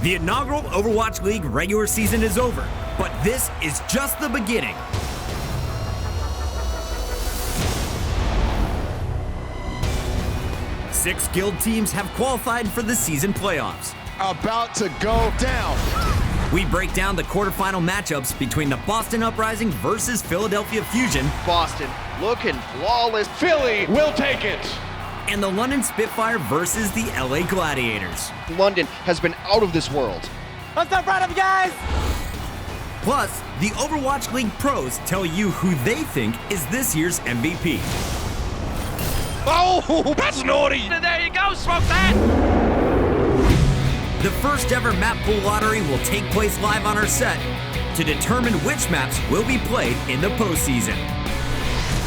The inaugural Overwatch League regular season is over, but this is just the beginning. Six guild teams have qualified for the season playoffs. About to go down. We break down the quarterfinal matchups between the Boston Uprising versus Philadelphia Fusion. Boston looking flawless. Philly will take it. And the London Spitfire versus the LA Gladiators. London has been out of this world. Let's not right up, guys! Plus, the Overwatch League pros tell you who they think is this year's MVP. Oh, that's naughty. There you go, smoke that! The first ever map pool lottery will take place live on our set to determine which maps will be played in the postseason.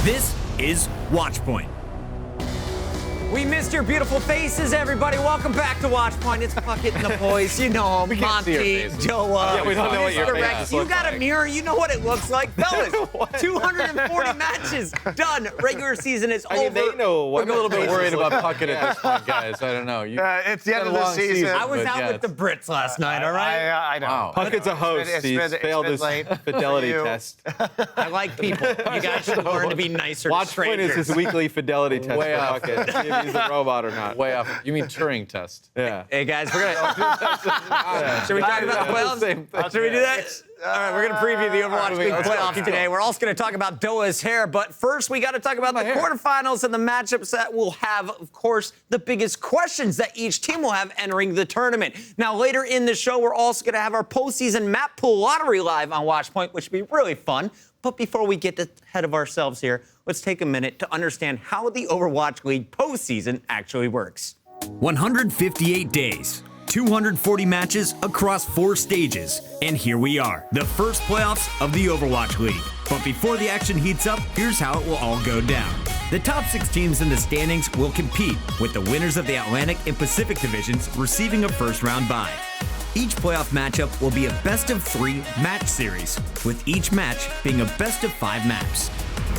This is Watchpoint. We missed your beautiful faces, everybody. Welcome back to Watchpoint. It's Puckett and the boys. You know them. Monty, Joa. Yeah, we don't know what your Mr. faces Rex. You look got a like. mirror. You know what it looks like. Fellas, 240 matches done. Regular season is over. I mean, they know. I'm a little bit faces worried look about Puckett at this point, guys. I don't know. It's the end of the season. I was out with the Brits last night, all right? I know. Wow. Puckett's a host. He's failed his fidelity test. I like people. You guys should learn to be nicer to Watchpoint strangers. is his weekly fidelity test Way for off. Puckett. See if he's a robot or not. Way off. You mean Turing test? Yeah. Hey, guys, we're going to... Should we talk about the playoffs? Same thing. Should we do that? All right, we're going to preview the Overwatch League playoffs today. We're also going to talk about Doa's hair, but first we got to talk about the quarterfinals and the matchups that will have, of course, the biggest questions that each team will have entering the tournament. Now, later in the show, we're also going to have our postseason map pool lottery live on Watchpoint, which will be really fun. But before we get ahead of ourselves here, let's take a minute to understand how the Overwatch League postseason actually works. 158 days, 240 matches across 4 stages, and here we are, the first playoffs of the Overwatch League. But before the action heats up, here's how it will all go down. The top 6 teams in the standings will compete, with the winners of the Atlantic and Pacific divisions receiving a first-round bye. Each playoff matchup will be a best-of-3 match series, with each match being a best-of-5 maps.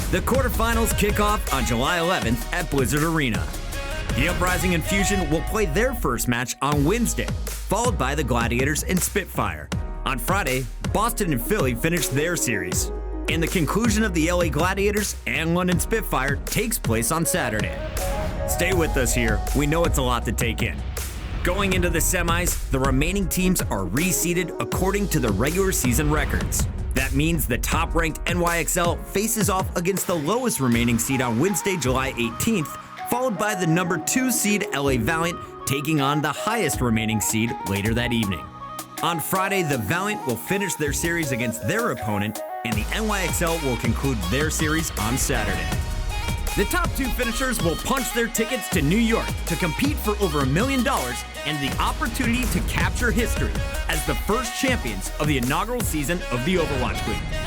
The quarterfinals kick off on July 11th at Blizzard Arena. The Uprising and Fusion will play their first match on Wednesday, followed by the Gladiators and Spitfire. On Friday, Boston and Philly finish their series. And the conclusion of the LA Gladiators and London Spitfire takes place on Saturday. Stay with us here, we know it's a lot to take in. Going into the semis, the remaining teams are reseeded according to the regular season records. That means the top-ranked NYXL faces off against the lowest remaining seed on Wednesday, July 18th, followed by the number 2 seed LA Valiant taking on the highest remaining seed later that evening. On Friday, the Valiant will finish their series against their opponent, and the NYXL will conclude their series on Saturday. The top 2 finishers will punch their tickets to New York to compete for over $1 million and the opportunity to capture history as the first champions of the inaugural season of the Overwatch League.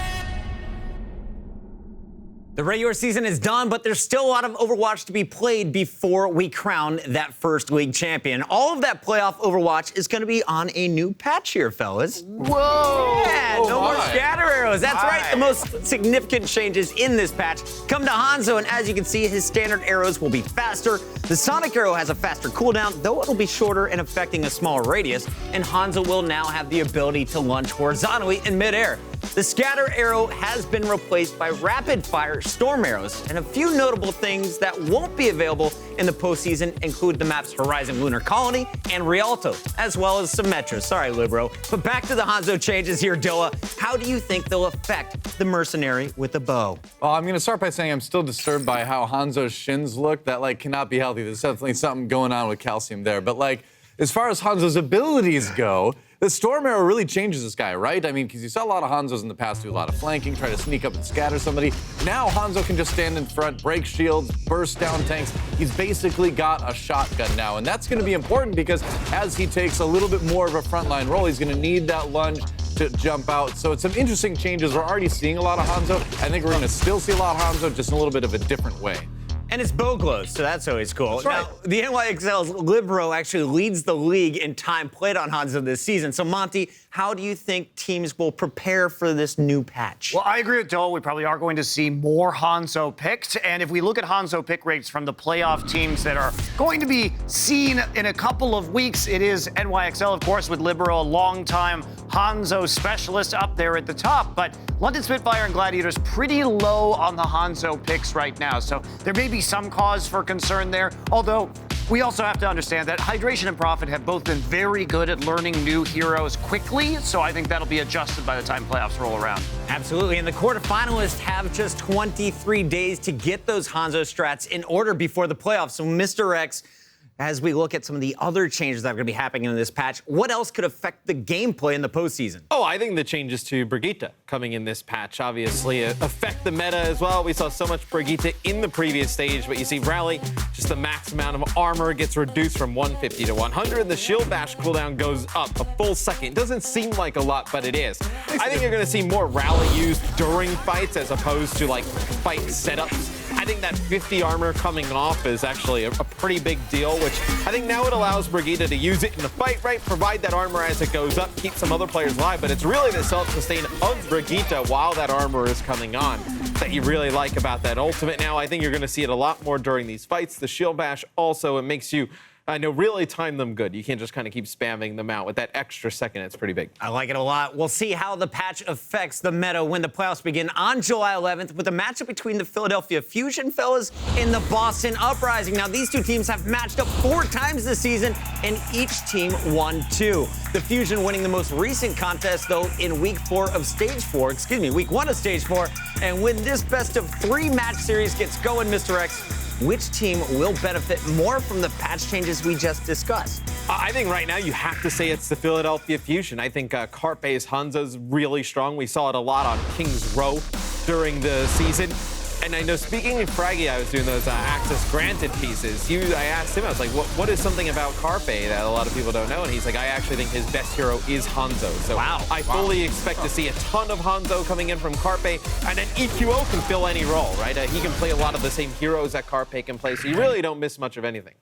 The regular season is done, but there's still a lot of Overwatch to be played before we crown that first league champion. All of that playoff Overwatch is going to be on a new patch here, fellas. Whoa! Yeah, no more scatter arrows. That's right. The most significant changes in this patch come to Hanzo, and as you can see, his standard arrows will be faster. The Sonic arrow has a faster cooldown, though it'll be shorter and affecting a smaller radius, and Hanzo will now have the ability to launch horizontally in midair. The scatter arrow has been replaced by rapid-fire storm arrows, and a few notable things that won't be available in the postseason include the maps Horizon Lunar Colony and Rialto, as well as Symmetra. Sorry, Libro. But back to the Hanzo changes here, Doa. How do you think they'll affect the mercenary with a bow? Well, I'm going to start by saying I'm still disturbed by how Hanzo's shins look. That, cannot be healthy. There's definitely something going on with calcium there. But, as far as Hanzo's abilities go, the Storm Arrow really changes this guy, right? I mean, because you saw a lot of Hanzos in the past do a lot of flanking, try to sneak up and scatter somebody. Now Hanzo can just stand in front, break shields, burst down tanks. He's basically got a shotgun now, and that's going to be important because as he takes a little bit more of a frontline role, he's going to need that lunge to jump out. So it's some interesting changes. We're already seeing a lot of Hanzo. I think we're going to still see a lot of Hanzo, just in a little bit of a different way. And it's bow glows, so that's always cool. That's right. Now, the NYXL's Libero actually leads the league in time played on Hanzo this season. So, Monty, how do you think teams will prepare for this new patch? Well, I agree with Dole. We probably are going to see more Hanzo picked. And if we look at Hanzo pick rates from the playoff teams that are going to be seen in a couple of weeks, it is NYXL, of course, with Libero, a longtime Hanzo specialist up there at the top. But London Spitfire and Gladiators pretty low on the Hanzo picks right now. So there may be some cause for concern there, although we also have to understand that Hydration and Profit have both been very good at learning new heroes quickly, so I think that'll be adjusted by the time playoffs roll around. Absolutely, and the quarterfinalists have just 23 days to get those Hanzo strats in order before the playoffs. So, Mr. X, as we look at some of the other changes that are going to be happening in this patch, what else could affect the gameplay in the postseason? Oh, I think the changes to Brigitte coming in this patch obviously affect the meta as well. We saw so much Brigitte in the previous stage, but you see Rally, just the max amount of armor gets reduced from 150 to 100. The shield bash cooldown goes up a full second. Doesn't seem like a lot, but it is. I think you're going to see more Rally used during fights as opposed to like fight setups. I think that 50 armor coming off is actually a pretty big deal, which I think now it allows Brigitte to use it in the fight, right? Provide that armor as it goes up, keep some other players alive, but it's really the self-sustain of Brigitte while that armor is coming on that you really like about that ultimate. Now, I think you're going to see it a lot more during these fights. The shield bash also, it makes you really time them good. You can't just kind of keep spamming them out. With that extra second, it's pretty big. I like it a lot. We'll see how the patch affects the meta when the playoffs begin on July 11th with a matchup between the Philadelphia Fusion fellas and the Boston Uprising. Now, these two teams have matched up 4 times this season, and each team won 2. The Fusion winning the most recent contest, though, in week 1 of stage 4. And when this best of 3 match series gets going, Mr. X, which team will benefit more from the patch changes we just discussed? I think right now you have to say it's the Philadelphia Fusion. I think Carpe's Hanzo's really strong. We saw it a lot on King's Row during the season. And I know, speaking of Fraggy, I was doing those access granted pieces. I asked him, I was like, what is something about Carpe that a lot of people don't know? And he's like, I actually think his best hero is Hanzo. So I fully expect to see a ton of Hanzo coming in from Carpe. And then EQO can fill any role, right? He can play a lot of the same heroes that Carpe can play. So you really don't miss much of anything.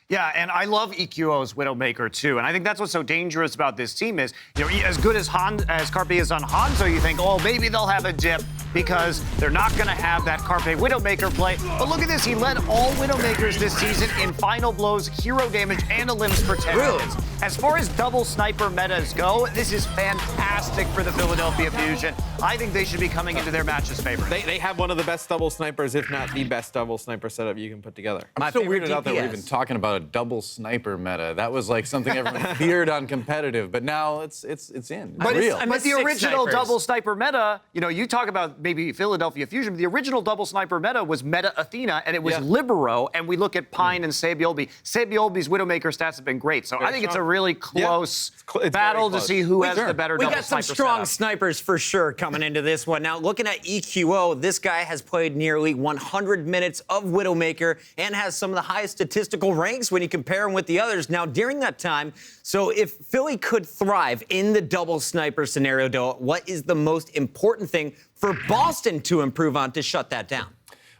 Yeah, and I love EQO's Widowmaker too, and I think that's what's so dangerous about this team is, as good as Carpe is on Hanzo, you think, oh, maybe they'll have a dip because they're not going to have that Carpe Widowmaker play. But look at this, he led all Widowmakers this season in final blows, hero damage, and a limbs per 10 minutes. As far as double sniper metas go, this is fantastic for the Philadelphia Fusion. I think they should be coming into their matches favored. They have one of the best double snipers, if not the best double sniper setup you can put together. I'm so weirded out that we're even talking about a double sniper meta. That was like something everyone feared on competitive, but now it's in. It's real. But the original double sniper meta, you talk about maybe Philadelphia Fusion, but the original double sniper meta was Meta Athena, and it was Libero, and we look at Pine and Sabiolbi. Sabiolbi's Widowmaker stats have been great, so I think it's a really close battle to see who has the better double sniper. We got some strong snipers for sure coming into this one. Now, looking at EQO, this guy has played nearly 100 minutes of Widowmaker and has some of the highest statistical ranks when you compare him with the others. Now, during that time, so if Philly could thrive in the double sniper scenario, though, what is the most important thing for Boston to improve on to shut that down?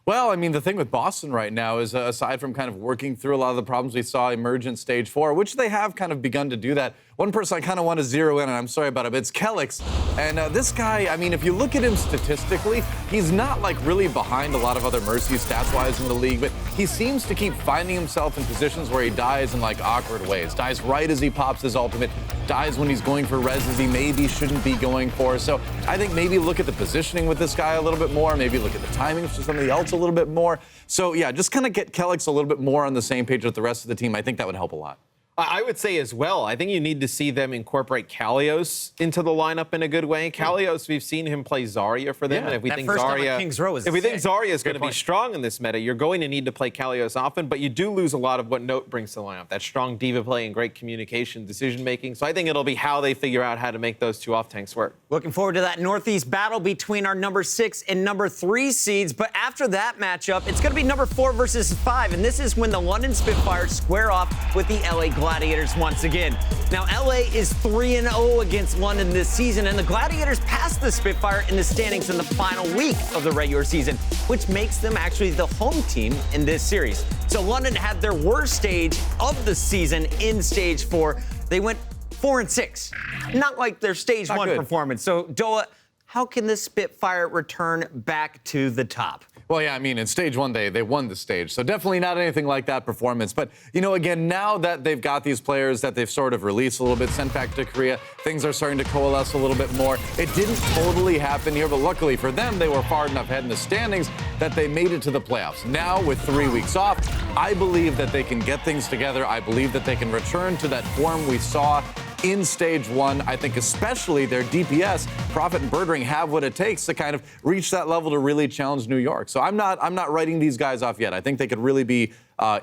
Well, I mean, the thing with Boston right now is, aside from kind of working through a lot of the problems we saw emerge in Stage 4, which they have kind of begun to do that, one person I kind of want to zero in, and I'm sorry about it, but it's Kelix. And this guy, I mean, if you look at him statistically, he's not, like, really behind a lot of other Mercy stats-wise in the league, but he seems to keep finding himself in positions where he dies in, like, awkward ways. Dies right as he pops his ultimate, dies when he's going for reses he maybe shouldn't be going for. So I think maybe look at the positioning with this guy a little bit more, maybe look at the timing for somebody else a little bit more. So, yeah, just kind of get Kelix a little bit more on the same page with the rest of the team. I think that would help a lot. I would say as well, I think you need to see them incorporate Kalios into the lineup in a good way. Kalios, we've seen him play Zarya for them, and if we think Zarya is going to be strong in this meta, you're going to need to play Kalios often, but you do lose a lot of what Note brings to the lineup, that strong diva play and great communication, decision-making. So I think it'll be how they figure out how to make those two off-tanks work. Looking forward to that Northeast battle between our number 6 and number 3 seeds, but after that matchup, it's going to be number 4 versus 5, and this is when the London Spitfires square off with the LA Gladiators. Gladiators once again. Now, LA is 3-0 against London this season, and the Gladiators passed the Spitfire in the standings in the final week of the regular season, which makes them actually the home team in this series. So London had their worst stage of the season in Stage 4. They went 4-6. Not like their Stage 1 performance. So, Doa, how can the Spitfire return back to the top? Well, yeah, I mean, in Stage 1, they won the stage, so definitely not anything like that performance. But, you know, again, now that they've got these players that they've sort of released a little bit, sent back to Korea, things are starting to coalesce a little bit more. It didn't totally happen here, but luckily for them, they were far enough ahead in the standings that they made it to the playoffs. Now, with 3 weeks off, I believe that they can get things together. I believe that they can return to that form we saw in Stage 1. I think especially their DPS, Prophet and Birdring, have what it takes to kind of reach that level to really challenge New York. So I'm not writing these guys off yet. I think they could really be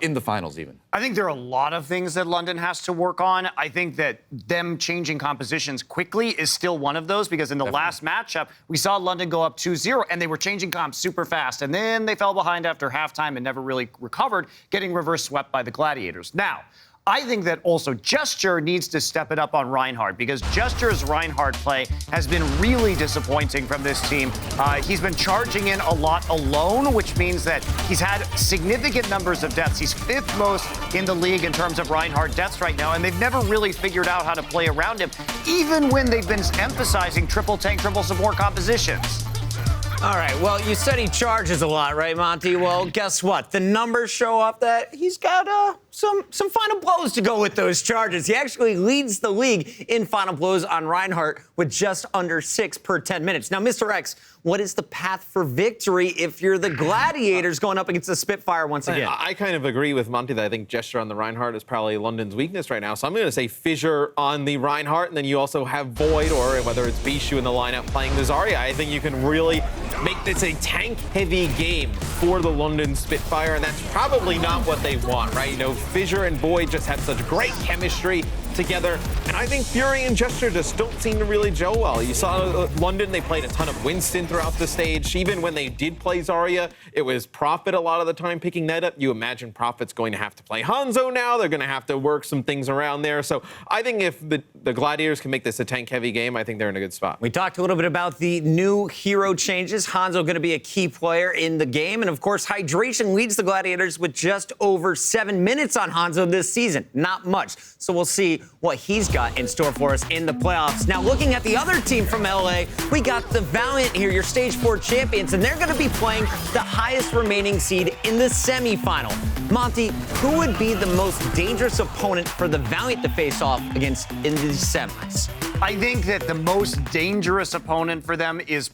in the finals even. I think there are a lot of things that London has to work on. I think that them changing compositions quickly is still one of those, because in the last matchup, we saw London go up 2-0, and they were changing comps super fast, and then they fell behind after halftime and never really recovered, getting reverse swept by the Gladiators. Now, I think that also Gesture needs to step it up on Reinhardt, because Gesture's Reinhardt play has been really disappointing from this team. He's been charging in a lot alone, which means that he's had significant numbers of deaths. He's 5th most in the league in terms of Reinhardt deaths right now, and they've never really figured out how to play around him, even when they've been emphasizing triple tank, triple support compositions. All right, well, you said he charges a lot, right, Monty? Well, guess what? The numbers show up that he's got some final blows to go with those charges. He actually leads the league in final blows on Reinhardt with just under 6 per 10 minutes. Now, Mr. X, what is the path for victory if you're the Gladiators going up against the Spitfire once again? I kind of agree with Monty that I think Gesture on the Reinhardt is probably London's weakness right now. So I'm going to say Fissure on the Reinhardt, and then you also have Void, or whether it's Bishu in the lineup playing the Zarya. I think you can really make this a tank-heavy game for the London Spitfire, and that's probably not what they want, right? You know, Fissure and Void just have such great chemistry together, and I think Fury and Gesture just don't seem to really gel well. You saw London, they played a ton of Winston throughout the stage. Even when they did play Zarya, it was Prophet a lot of the time picking that up. You imagine Prophet's going to have to play Hanzo now. They're going to have to work some things around there. So I think if the Gladiators can make this a tank-heavy game, I think they're in a good spot. We talked a little bit about the new hero changes. Hanzo going to be a key player in the game. And, of course, Hydration leads the Gladiators with just over 7 minutes on Hanzo this season. Not much. So we'll see what he's got in store for us in the playoffs. Now, looking at the other team from LA, we got the Valiant here, your Stage 4 champions, and they're going to be playing the highest remaining seed in the semifinal. Monty, who would be the most dangerous opponent for the Valiant to face off against in these semis? I think that the most dangerous opponent for them is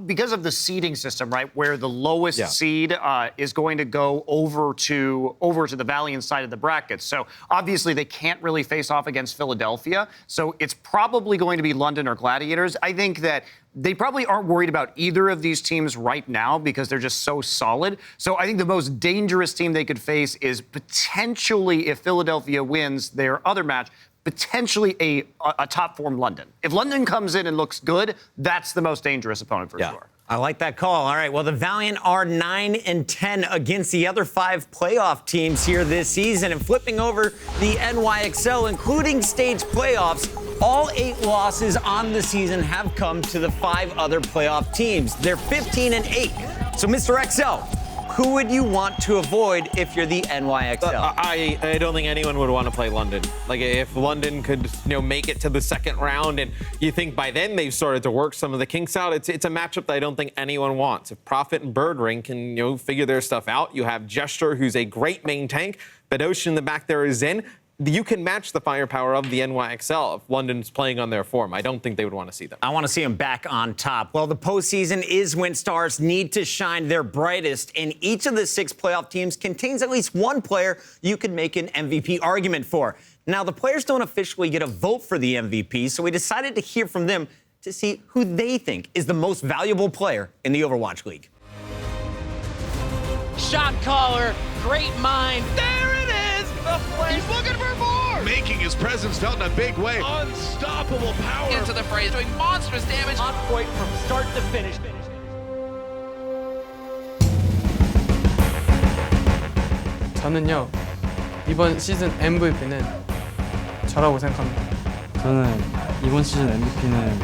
because of the seeding system, right, where the lowest seed is going to go over to the Valiant side of the bracket. So obviously they can't really face off against Philadelphia. So it's probably going to be London or Gladiators. I think that they probably aren't worried about either of these teams right now because they're just so solid. So I think the most dangerous team they could face is potentially, if Philadelphia wins their other match, potentially a top form London. If London comes in and looks good, that's the most dangerous opponent for sure. I like that call. All right, well, the Valiant are 9-10 against the other 5 playoff teams here this season. And flipping over the NYXL, including stage playoffs, all 8 losses on the season have come to the 5 other playoff teams. They're 15-8. So, Mr. XL, who would you want to avoid if you're the NYXL? I don't think anyone would want to play London. Like, if London could, make it to the second round, and you think by then they've started to work some of the kinks out, it's a matchup that I don't think anyone wants. If Prophet and Birdring can, figure their stuff out, you have Gesture, who's a great main tank, Bedosh in the back there is in. You can match the firepower of the NYXL if London's playing on their form. I don't think they would want to see them. I want to see them back on top. Well, the postseason is when stars need to shine their brightest, and each of the 6 playoff teams contains at least one player you could make an MVP argument for. Now, the players don't officially get a vote for the MVP, so we decided to hear from them to see who they think is the most valuable player in the Overwatch League. Shot caller, great mind. There it is! He's looking for more! Making his presence felt in a big way. Unstoppable power. Into the phrase, doing monstrous damage. On point from start to finish. 저는요, 이번 시즌 MVP는 저라고 생각합니다. 저는 이번 시즌 MVP는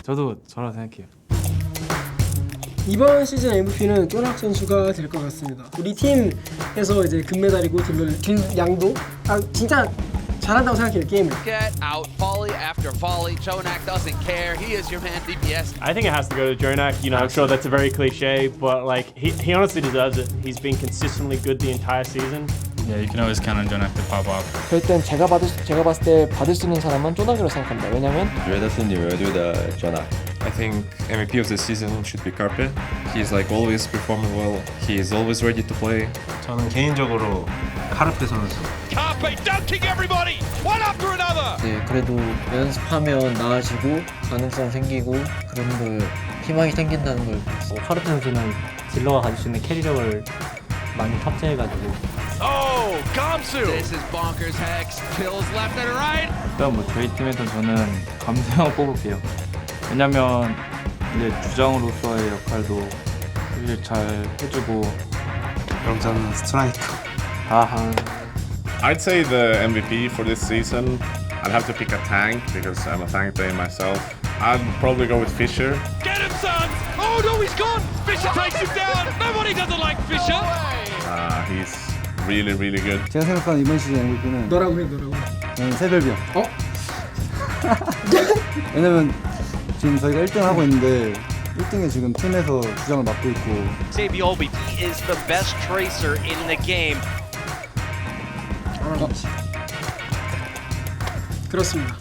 저도 저라고 생각해요. 이번 시즌 MVP는 쪼낙 선수가 될 것 같습니다. 우리 팀에서 이제 금메달이고 딜 양도 진짜 잘한다고 생각해요, 게임을. Get out volley after volley. Jonak doesn't care. He is your man, DPS. I think it has to go to Jonak. You know, I'm sure that's a very cliche, but like he honestly deserves it. He's been consistently good the entire season. Yeah, you can always count on Jonak to pop up. 그럴 땐 제가 봤을 때 받을 수 있는 사람은 쪼낙이라고 생각합니다. 왜냐면 I think MVP of this season should be Carpe. He's like always performing well. He is always ready to play. 저는 개인적으로 카르페 선수. Carpe dunking everybody, one after another. 네, 그래도 연습하면 나아지고 가능성 생기고 그런 걸 희망이 생긴다는 걸 봤어요. 카르페 선수는 딜러가 가질 수 있는 캐리력을 많이 탑재해가지고. Oh, Gamsu. This is bonkers hex. Kills left and right. 일단 뭐 저희 팀에서 저는 감수형 뽑을게요. 왜냐면 이제 주장으로서의 역할도 되게 잘 해주고. 그럼 저는 스트라이커. 아하. I'd say the MVP for this season, I'd have to pick a tank because I'm a tank player myself. I'd probably go with Fisher. Get him, son. Oh no, he's gone. Fisher takes him down. Nobody doesn't like Fisher. He's really, really good. 제가 생각하는 이번 시즌 MVP는 너라고 해, 너라고. 저는 세별병. 왜냐면 지금 저희가 1등 하고 있는데 1등에 지금 팀에서 주장을 맡고 있고. Sabiolbi is the best tracer in the game. 그렇습니다.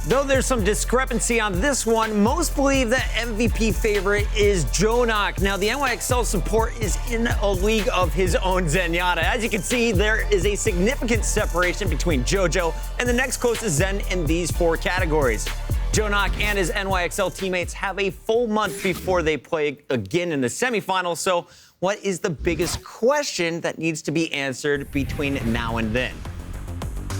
Though there's some discrepancy on this one, most believe that MVP favorite is Jonak. Now, the NYXL support is in a league of his own, Zenyatta. As you can see, there is a significant separation between JoJo and the next closest Zen in these four categories. Jonak and his NYXL teammates have a full month before they play again in the semifinals, so what is the biggest question that needs to be answered between now and then?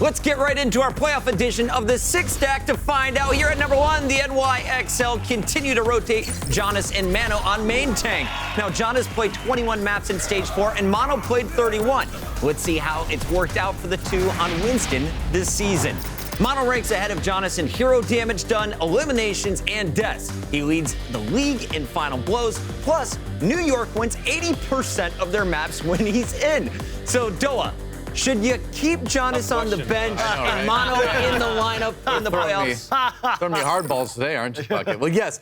Let's get right into our playoff edition of the Six Stack to find out. Here at number one, the NYXL continue to rotate Jonas and Mano on main tank. Now, Jonas played 21 maps in Stage 4 and Mano played 31. Let's see how it's worked out for the two on Winston this season. Mano ranks ahead of Jonas in hero damage done, eliminations, and deaths. He leads the league in final blows, plus New York wins 80% of their maps when he's in. So, Doa, should you keep Jonas on the bench and Mano in the lineup in the playoffs? Throwing me hardballs today, aren't you, Bucket? Well, yes,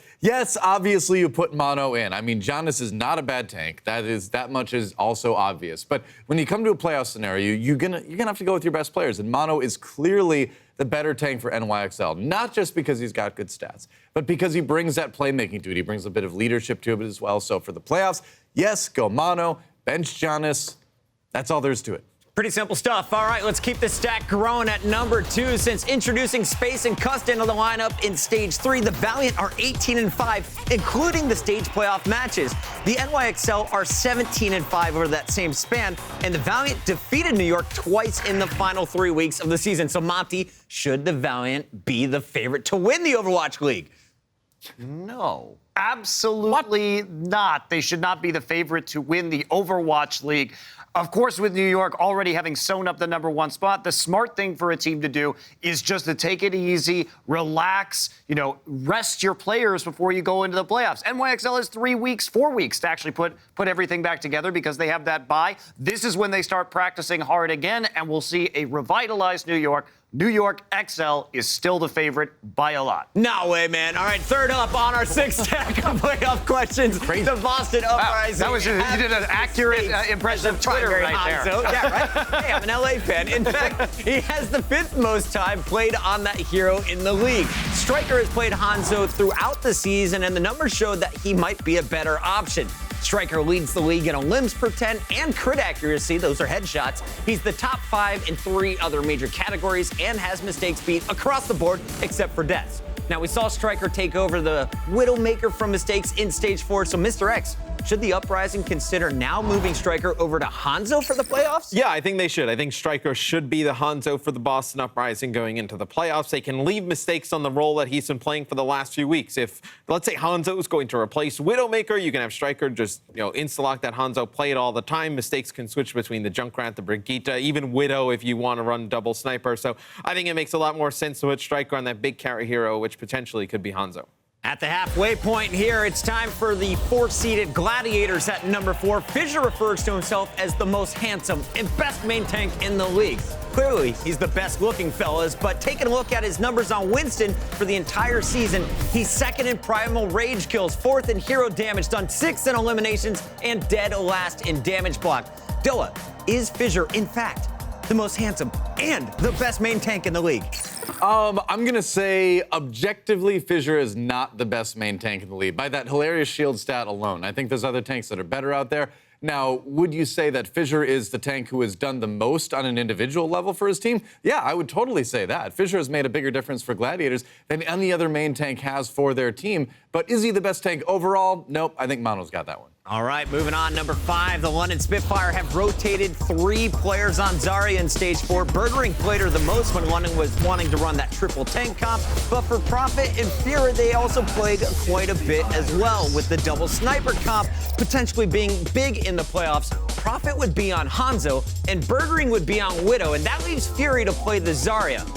obviously you put Mano in. I mean, Jonas is not a bad tank. That much is also obvious. But when you come to a playoff scenario, you're gonna have to go with your best players, and Mano is clearly the better tank for NYXL. Not just because he's got good stats, but because he brings that playmaking to it. He brings a bit of leadership to it as well. So for the playoffs, yes, go Mano, bench Jonas. That's all there is to it. Pretty simple stuff. All right, let's keep the stack growing at number two. Since introducing Space and Cust into the lineup in Stage 3, the Valiant are 18-5, including the stage playoff matches. The NYXL are 17-5 over that same span, and the Valiant defeated New York twice in the final 3 weeks of the season. So, Monty, should the Valiant be the favorite to win the Overwatch League? No. Absolutely not. They should not be the favorite to win the Overwatch League. Of course, with New York already having sewn up the number one spot, the smart thing for a team to do is just to take it easy, relax, rest your players before you go into the playoffs. NYXL has 3 weeks, 4 weeks to actually put everything back together because they have that bye. This is when they start practicing hard again, and we'll see a revitalized New York. New York XL is still the favorite by a lot. No way, man. All right, third up on our six stack of playoff questions, the Boston Uprising. That was you did an accurate impression of Twitter right there. Yeah, right? Hey, I'm an LA fan. In fact, he has the 5th most time played on that hero in the league. Striker has played Hanzo throughout the season, and the numbers showed that he might be a better option. Striker leads the league in limbs per 10 and crit accuracy. Those are headshots. He's the top 5 in 3 other major categories and has mistakes beat across the board except for deaths. Now, we saw Striker take over the Widowmaker from mistakes in Stage 4, so Mr. X should the Uprising consider now moving Striker over to Hanzo for the playoffs? Yeah, I think they should. I think Striker should be the Hanzo for the Boston Uprising going into the playoffs. They can leave mistakes on the role that he's been playing for the last few weeks. If, let's say, Hanzo is going to replace Widowmaker, you can have Striker just, insta-lock that Hanzo, play it all the time. Mistakes can switch between the Junkrat, the Brigitte, even Widow if you want to run double sniper. So I think it makes a lot more sense to put Striker on that big carry hero, which potentially could be Hanzo. At the halfway point here, it's time for the 4-seeded Gladiators at number 4. Fissure refers to himself as the most handsome and best main tank in the league. Clearly, he's the best looking, fellas, but taking a look at his numbers on Winston for the entire season, he's second in Primal Rage kills, fourth in hero damage, done 6th in eliminations, and dead last in damage block. Dilla, is Fissure, in fact, the most handsome and the best main tank in the league? I'm gonna say objectively, Fissure is not the best main tank in the league by that hilarious shield stat alone. I think there's other tanks that are better out there. Now, would you say that Fissure is the tank who has done the most on an individual level for his team? Yeah, I would totally say that. Fissure has made a bigger difference for Gladiators than any other main tank has for their team. But is he the best tank overall? Nope, I think Mono's got that one. All right, moving on. Number 5, the London Spitfire have rotated 3 players on Zarya in Stage 4. Birdering played her the most when London was wanting to run that triple tank comp. But for Prophet and Fury, they also played quite a bit as well, with the double sniper comp potentially being big in the playoffs. Prophet would be on Hanzo, and Birdering would be on Widow, and that leaves Fury to play the Zarya.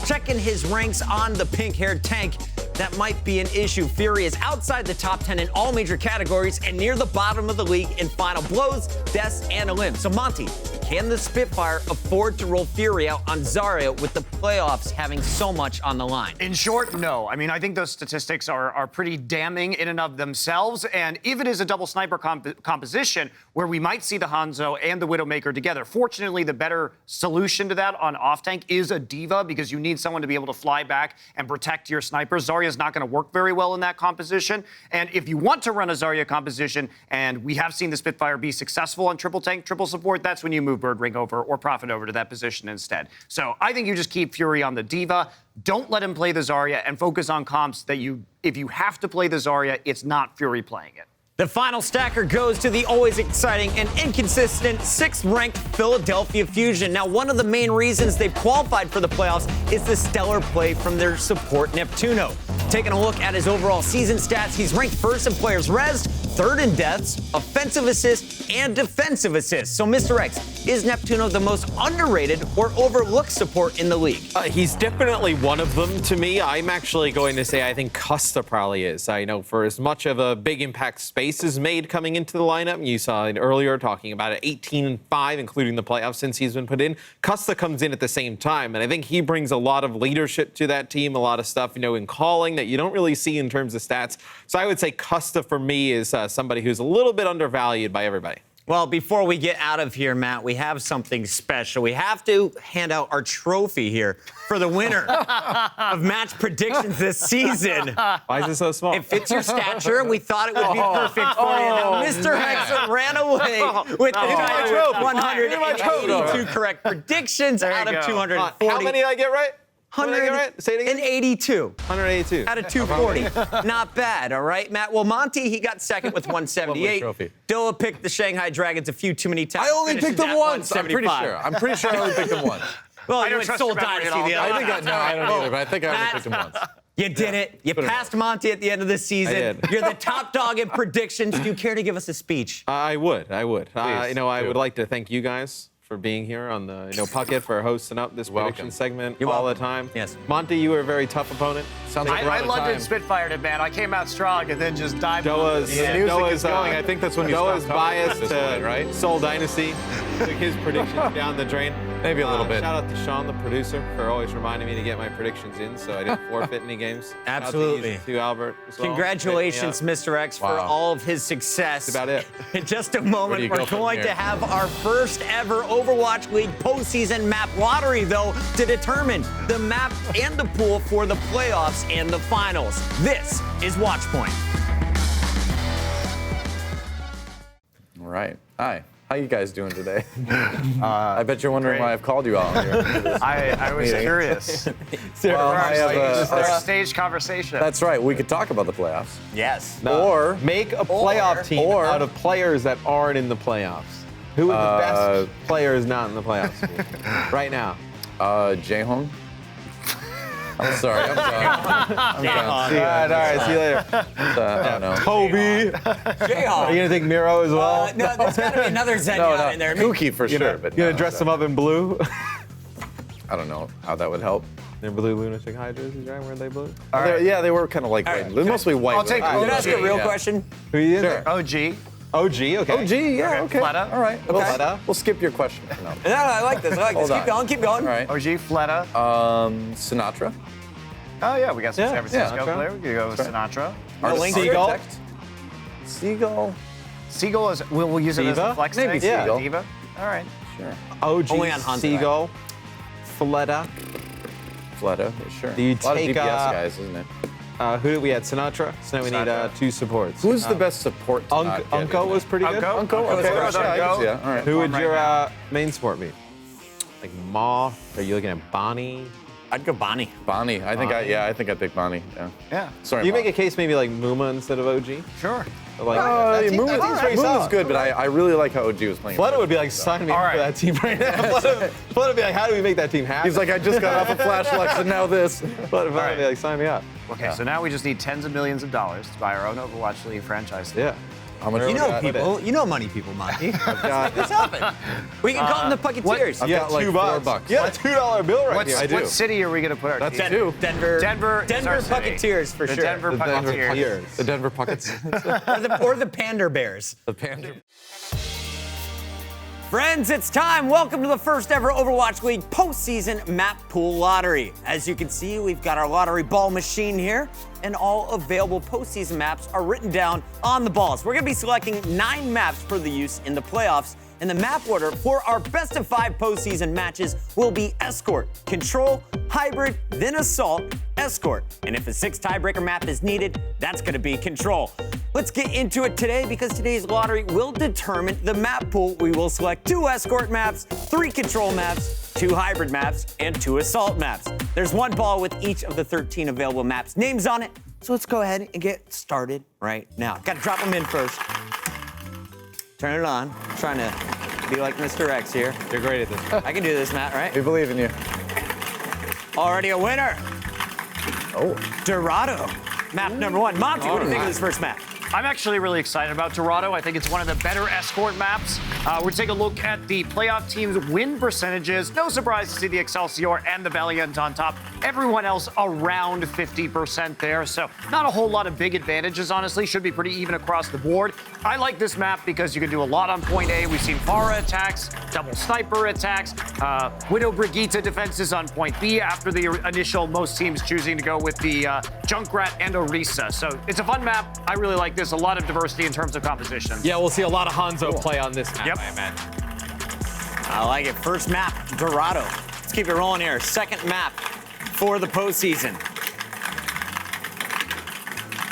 Checking his ranks on the pink-haired tank, that might be an issue. Fury is outside the top 10 in all major categories and near the bottom of the league in final blows, deaths, and elims. So Monty, can the Spitfire afford to roll Fury out on Zarya with the playoffs having so much on the line? In short, no. I mean, I think those statistics are pretty damning in and of themselves. And if it is a double sniper composition where we might see the Hanzo and the Widowmaker together, fortunately, the better solution to that on off-tank is a D.Va, because you need someone to be able to fly back and protect your snipers. Zarya is not going to work very well in that composition. And if you want to run a Zarya composition, and we have seen the Spitfire be successful on triple tank, triple support, that's when you move Birdring over or Prophet over to that position instead. So I think you just keep Fury on the D.Va. Don't let him play the Zarya, and focus on comps that if you have to play the Zarya, it's not Fury playing it. The final stacker goes to the always exciting and inconsistent 6th-ranked Philadelphia Fusion. Now, one of the main reasons they've qualified for the playoffs is the stellar play from their support Neptuno. Taking a look at his overall season stats, he's ranked 1st in players rezzed, 3rd in deaths, offensive assists, and defensive assists. So, Mr. X, is Neptuno the most underrated or overlooked support in the league? He's definitely one of them to me. I'm actually going to say I think Custa probably is. I know for as much of a big impact space is made coming into the lineup, you saw it earlier talking about it, 18-5, including the playoffs since he's been put in. Custa comes in at the same time, and I think he brings a lot of leadership to that team, a lot of stuff, in calling that you don't really see in terms of stats. So I would say Custa for me is somebody who's a little bit undervalued by everybody. Well, before we get out of here, Matt, we have something special. We have to hand out our trophy here for the winner of match predictions this season. Why is it so small? It fits your stature. We thought it would be perfect for you. Now, Mr. Hex ran away with 182 correct predictions out of 240. How many did I get right? 182. 182. Out of 240. Not bad, all right, Matt? Well, Monty, he got second with 178. Dilla picked the Shanghai Dragons a few too many times. I only picked them once. I'm pretty sure I only picked them once. Well, I don't trust Soul Dynasty the other. I don't either, but I think I only picked them once. You did it. You passed Monty at the end of the season. You're the top dog in predictions. Do you care to give us a speech? I would. I would Please, like to thank you guys for being here on the Puckett, for hosting up this prediction segment all the time. Yes. Monty, you were a very tough opponent. Sounds like I London Spitfired it, man. I came out strong and then just dived. Noah's going. I think that's when Noah's you biased this to way, right? Soul Dynasty. Took his predictions down the drain. Maybe a little bit. Shout out to Sean, the producer, for always reminding me to get my predictions in so I didn't forfeit any games. Absolutely. To Albert as well. Congratulations, Mr. X, for all of his success. That's about it. In just a moment, we're going to have our first ever Overwatch League postseason map lottery, though, to determine the map and the pool for the playoffs and the finals. This is Watchpoint. All right. Hi. How you guys doing today? I bet you're wondering why I've called you out here. I was curious. Well, I have Our stage conversation. That's right. We could talk about the playoffs. Yes. Or make a playoff team out of players that aren't in the playoffs. Who are the best players not in the playoffs right now? Jaehong. I'm sorry. I'm done. I'm done. All right. See you later. I don't know. Kobe. Jayhawk. Are you gonna take Miro as well? No, there's got to be another Zenya in there. Kooky for sure, but You gonna dress them up in blue? I don't know how that would help. They're blue lunatic high jerseys, right? Weren't they blue? Yeah, they were kind of like white. Mostly white. I'll take Can I ask a real question? Who are you? Sure. OG. OG. Okay. OG, yeah, okay. Fleta. All right. Fleta. We'll skip your question for now. No, I like this. I like this. Hold Keep on. going. Keep going. All right. OG, Fleta. Sinatra. Oh, yeah, we got some San Francisco Sinatra. player. We could go with Sinatra. Seagull. Seagull. Seagull is, we'll use it as Diva? a flex Maybe tag. Seagull. Diva. All right. Sure. OG. Only on Hanzo, Seagull. Fleta. Fleta, sure. Do you a lot take, of DPS guys, isn't it? Who did we had? Sinatra. So now we need 2 supports. Who's the best support? to not get Unco in was there? pretty good. Unco? Okay, Okay, yeah, I can see that. All right. Who would Right your now. main support be? Like Ma? Are you looking at Bonnie? I'd go Bonnie. Bonnie. I think I pick Bonnie. Yeah. Yeah. Sorry. You Mom. make a case maybe like Muma instead of OG? Sure. Like, Moon pretty is solid. good, but I really like how OG was playing. Fleta would be like, sign me up for that team right now. Fleta would be like, how do we make that team happen? He's like, I just got off of Flashlights and now this. Fleta would be like, sign me up. Okay, so now we just need tens of millions of dollars to buy our own Overwatch League franchise. Yeah. How much? You know got? people. You know money people, Monty. It's happened. We can call them the Pucketeers. I've got like $4. Yeah, $2 bill right here. What city are we going to put our That's team? two. Denver. Denver is Denver our city. Pucketeers for The sure. Denver Pucketeers. The Denver Puckets. or the Panda Bears. The Panda. Friends, it's time. Welcome to the first ever Overwatch League postseason map pool lottery. As you can see, we've got our lottery ball machine here, and all available postseason maps are written down on the balls. We're going to be selecting 9 maps for the use in the playoffs, and the map order for our best of 5 postseason matches will be Escort, Control, Hybrid, then Assault, Escort. And if a 6 tiebreaker map is needed, that's going to be Control. Let's get into it today because today's lottery will determine the map pool. We will select 2 Escort maps, 3 Control maps, 2 Hybrid maps, and 2 Assault maps. There's 1 ball with each of the 13 available maps' names on it. So let's go ahead and get started right now. Got to drop them in first. Turn it on. I'm trying to be like Mr. X here. You're great at this. I can do this, Matt, right? We believe in you. Already a winner. Oh. Dorado. Map number 1. Monty, what do you think of this first map? I'm actually really excited about Dorado. I think it's one of the better Escort maps. We're taking a look at the playoff team's win percentages. No surprise to see the Excelsior and the Valiant on top. Everyone else around 50% there. So not a whole lot of big advantages, honestly. Should be pretty even across the board. I like this map because you can do a lot on point A. We've seen Pharah attacks, double sniper attacks, Widow Brigitte defenses on point B after the initial most teams choosing to go with the Junkrat and Orisa. So it's a fun map. I really like this. A lot of diversity in terms of composition. Yeah, we'll see a lot of Hanzo play on this map, Yep. I imagine. I like it. First map, Dorado. Let's keep it rolling here. Second map for the postseason.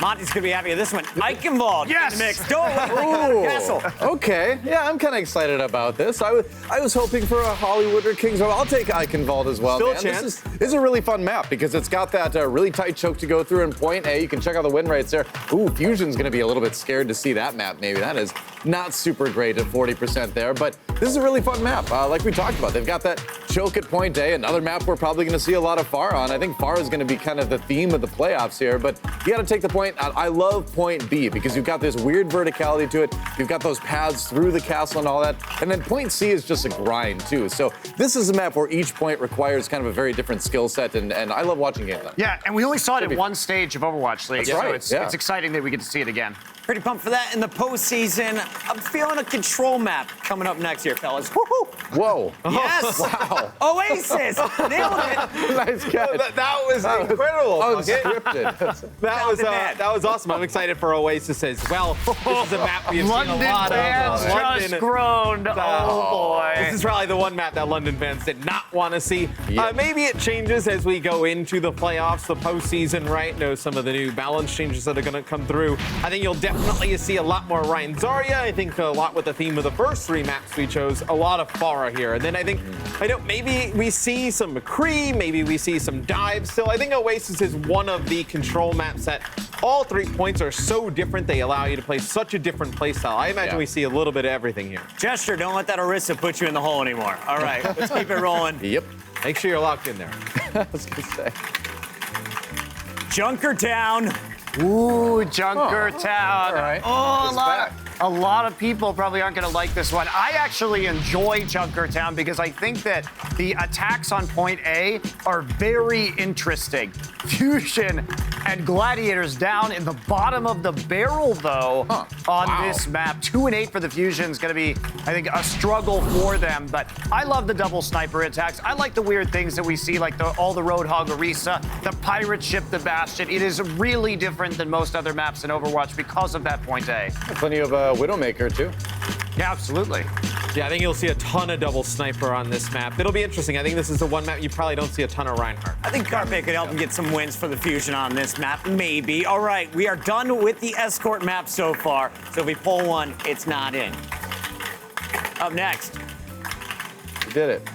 Monty's gonna be happy with this one. Eichenwald Yes! in the mix. Go away, Castle. Okay. Yeah, I'm kind of excited about this. I was hoping for a Hollywood or Kings. I'll take Eichenwald as well. Still a man. chance. This is a really fun map because it's got that really tight choke to go through in point A. You can check out the win rates there. Ooh, Fusion's going to be a little bit scared to see that map maybe. That is not super great at 40% there, but this is a really fun map. Like we talked about, they've got that choke at point A. Another map we're probably going to see a lot of Pharah on. I think Pharah is going to be kind of the theme of the playoffs here, but you got to take the point. I love point B because you've got this weird verticality to it. You've got those paths through the castle and all that. And then point C is just a grind too. So this is a map where each point requires kind of a very different skill set, and I love watching games. Yeah, and we only saw it in one stage of Overwatch League, That's so right, it's yeah. exciting that we get to see it again. Pretty pumped for that in the postseason. I'm feeling a Control map coming up next year, fellas. Woo-hoo. Whoa. Yes. Wow. Oasis. Nailed it. Nice catch. That was incredible. Unscripted. That was right, that was awesome. I'm excited for Oasis as well. This is a map we have London seen a lot fans of. just groaned. Oh boy. This is probably the one map that London fans did not want to see. Maybe it changes as we go into the playoffs, the postseason, right? Know some of the new balance changes that are going to come through. I think you'll definitely see a lot more Ryan Zarya. I think a lot with the theme of the first 3 maps we chose. A lot of Pharah here. And then I think, maybe we see some McCree, maybe we see some dives still. I think Oasis is one of the control maps that all 3 points are so different. They allow you to play such a different playstyle. I imagine we see a little bit of everything here. Gesture, don't let that Orisa put you in the hole anymore. All right, let's keep it rolling. Yep. Make sure you're locked in there. I was going to say. Junkertown. Ooh, Junkertown. All right. Oh, a lot of people probably aren't going to like this one. I actually enjoy Junkertown because I think that the attacks on point A are very interesting. Fusion and Gladiators down in the bottom of the barrel, though, on this map. 2 and 8 for the Fusion is going to be, I think, a struggle for them. But I love the double sniper attacks. I like the weird things that we see, like all the Roadhog Orisa, the pirate ship, the Bastion. It is really different than most other maps in Overwatch because of that point A. Plenty of Widowmaker, too. Yeah, absolutely. Yeah, I think you'll see a ton of double sniper on this map. It'll be interesting. I think this is the one map you probably don't see a ton of Reinhardt. I think Carpe could help him get some wins for the Fusion on this map, maybe. All right, we are done with the Escort map so far. So if we pull one, it's not in. Up next. We did it.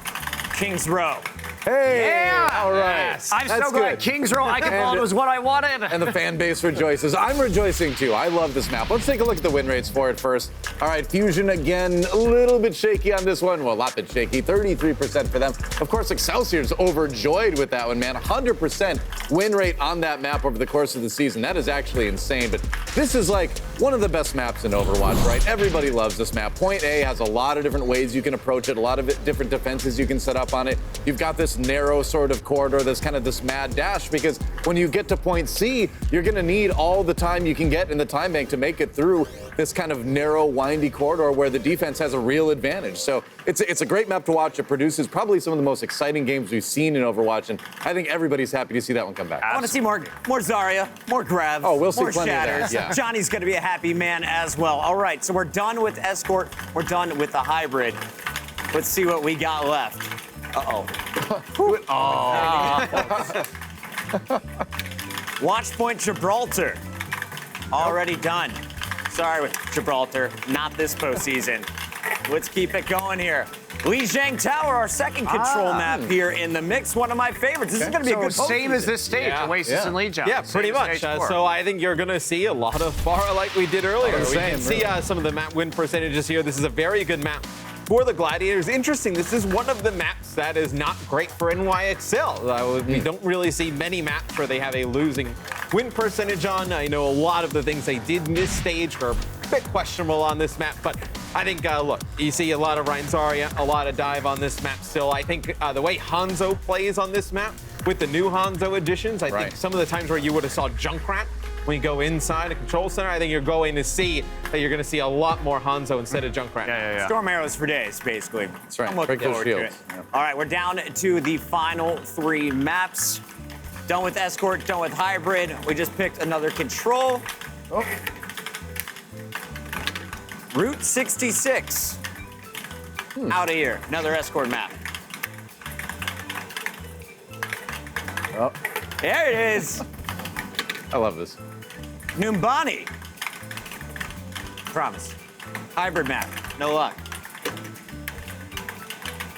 Kings Row. Hey! Yeah! All right. Yes. I'm so glad Kings Row Icon was what I wanted. And the fan base rejoices. I'm rejoicing too. I love this map. Let's take a look at the win rates for it first. All right, Fusion again, a little bit shaky on this one. Well, a lot bit shaky, 33% for them. Of course, Excelsior's overjoyed with that one, man. 100% win rate on that map over the course of the season. That is actually insane. But this is like one of the best maps in Overwatch, right? Everybody loves this map. Point A has a lot of different ways you can approach it, a lot of different defenses you can set up on it. You've got this narrow sort of corridor, this kind of this mad dash, because when you get to point C, you're going to need all the time you can get in the time bank to make it through this kind of narrow, windy corridor where the defense has a real advantage. So it's a great map to watch. It produces probably some of the most exciting games we've seen in Overwatch, and I think everybody's happy to see that one come back. I want to see more Zarya, more Grav, oh, we'll see more plenty Shatters. of that, yeah. Johnny's going to be a happy man as well. All right, so we're done with Escort. We're done with the hybrid. Let's see what we got left. Uh-oh. Watchpoint Gibraltar. Already done. Sorry with Gibraltar, not this postseason. Let's keep it going here. Lijiang Tower, our second control map here in the mix. One of my favorites. This is going to be a good postseason. Same as this stage, Oasis and Lijiang. Yeah, pretty much. So I think you're going to see a lot of Pharah like we did earlier. We can see some of the map win percentages here. This is a very good map for the Gladiators. Interesting, this is one of the maps that is not great for NYXL. We don't really see many maps where they have a losing win percentage on. I know a lot of the things they did miss stage are a bit questionable on this map, but I think, look, you see a lot of Ryan Zarya, a lot of dive on this map still. I think the way Hanzo plays on this map with the new Hanzo additions, I think some of the times where you would have saw Junkrat when you go inside a control center, I think you're going to see that you're going to see a lot more Hanzo instead of Junkrat. Storm arrows for days, basically. That's right. I'm looking forward to it. All right, we're down to the final 3 maps. Done with Escort, done with Hybrid. We just picked another control. Route 66. Out of here. Another Escort map. Oh. There it is. I love this. Numbani. Promise. Hybrid map. No luck.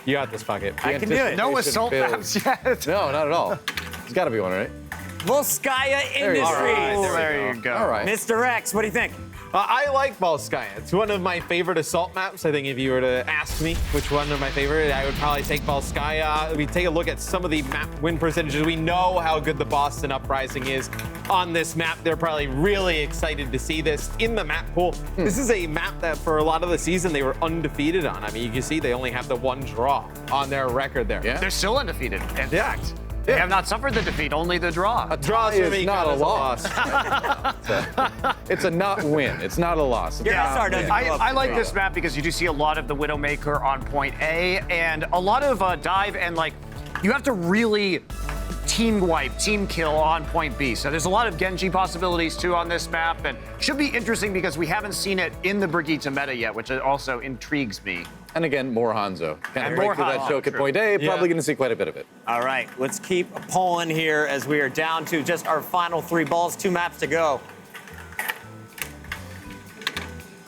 You got this, Pocket. I can do it. No assault maps yet. No, not at all. There's got to be one, right? Volskaya Industries. There you go. All right. Mr. X, what do you think? I like Volskaya. It's one of my favorite assault maps. I think if you were to ask me which one of my favorite, I would probably take Volskaya. We take a look at some of the map win percentages. We know how good the Boston Uprising is on this map. They're probably really excited to see this in the map pool. This is a map that for a lot of the season they were undefeated on. I mean, you can see they only have the 1 draw on their record there. They're still undefeated, in fact. They have not suffered the defeat, only the draw. A draw is not a loss. It's a not win. It's not a loss. I like this map because you do see a lot of the Widowmaker on point A and a lot of dive and like you have to really team wipe, team kill on point B. So there's a lot of Genji possibilities too on this map, and should be interesting because we haven't seen it in the Brigitte meta yet, which also intrigues me. And again, more Hanzo. Kind of break more through that Hanzo, choke at point A, probably going to see quite a bit of it. All right, let's keep pulling here as we are down to just our final 3 balls, 2 maps to go.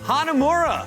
Hanamura.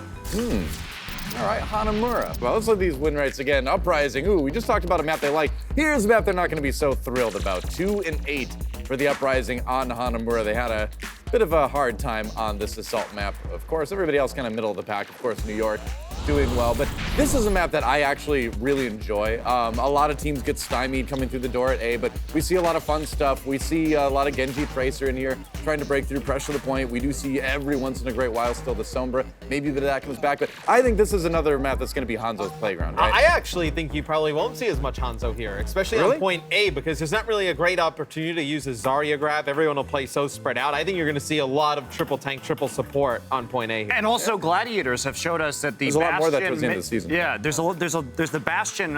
All right, Hanamura. Well, let's look at these win rates again. Uprising. Ooh, we just talked about a map they like. Here's a map they're not going to be so thrilled about. 2-8 for the Uprising on Hanamura. They had a bit of a hard time on this Assault map. Of course, everybody else kind of middle of the pack. Of course, New York doing well, but this is a map that I actually really enjoy. A lot of teams get stymied coming through the door at A, but we see a lot of fun stuff. We see a lot of Genji Tracer in here trying to break through, pressure the point. We do see every once in a great while still the Sombra. Maybe a bit of that comes back, but I think this is another map that's going to be Hanzo's playground, right? I actually think you probably won't see as much Hanzo here, especially on point A, because there's not really a great opportunity to use a Zarya grab. Everyone will play so spread out. I think you're going to see a lot of triple tank, triple support on point A here. And also Gladiators have showed us that the There's a lot more of that towards the end of the season. Yeah, there's the Bastion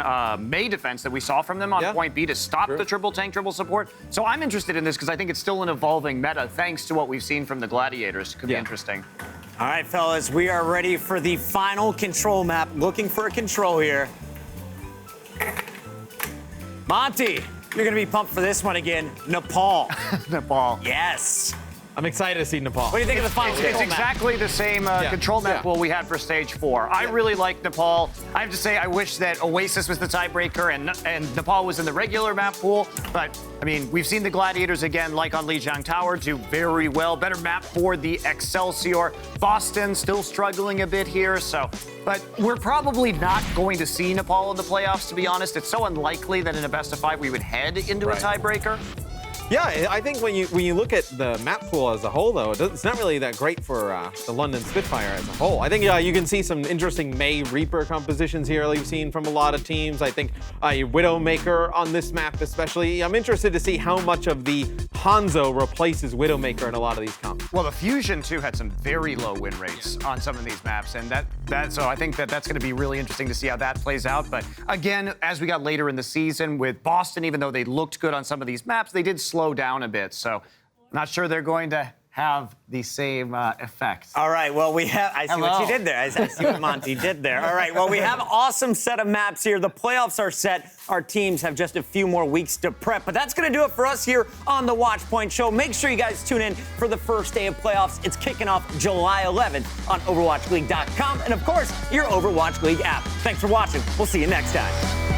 May defense that we saw from them on point B to stop the triple tank, triple support. So I'm interested in this because I think it's still an evolving meta thanks to what we've seen from the Gladiators. Could be interesting. All right, fellas, we are ready for the final control map. Looking for a control here. Monty, you're going to be pumped for this one again. Nepal. Nepal. Yes. I'm excited to see Nepal. What do you think of the final control It's exactly the same control map pool we had for stage 4. I really like Nepal. I have to say, I wish that Oasis was the tiebreaker and Nepal was in the regular map pool. But, I mean, we've seen the Gladiators again, like on Lijiang Tower, do very well. Better map for the Excelsior. Boston still struggling a bit here, so. But we're probably not going to see Nepal in the playoffs, to be honest. It's so unlikely that in a best of 5 we would head into a tiebreaker. Yeah, I think when you look at the map pool as a whole, though, it's not really that great for the London Spitfire as a whole. I think you can see some interesting May Reaper compositions here that you've seen from a lot of teams. I think Widowmaker on this map especially. I'm interested to see how much of the Hanzo replaces Widowmaker in a lot of these comps. Well, the Fusion, too, had some very low win rates on some of these maps, and so I think that's going to be really interesting to see how that plays out. But again, as we got later in the season with Boston, even though they looked good on some of these maps, they did slow down a bit. So not sure they're going to have the same effect. All right, well, we have, I see what you did there. I see what Monty did there. All right, well, we have an awesome set of maps here. The playoffs are set. Our teams have just a few more weeks to prep, but that's going to do it for us here on the Watchpoint Show. Make sure you guys tune in for the first day of playoffs. It's kicking off July 11th on OverwatchLeague.com and, of course, your Overwatch League app. Thanks for watching. We'll see you next time.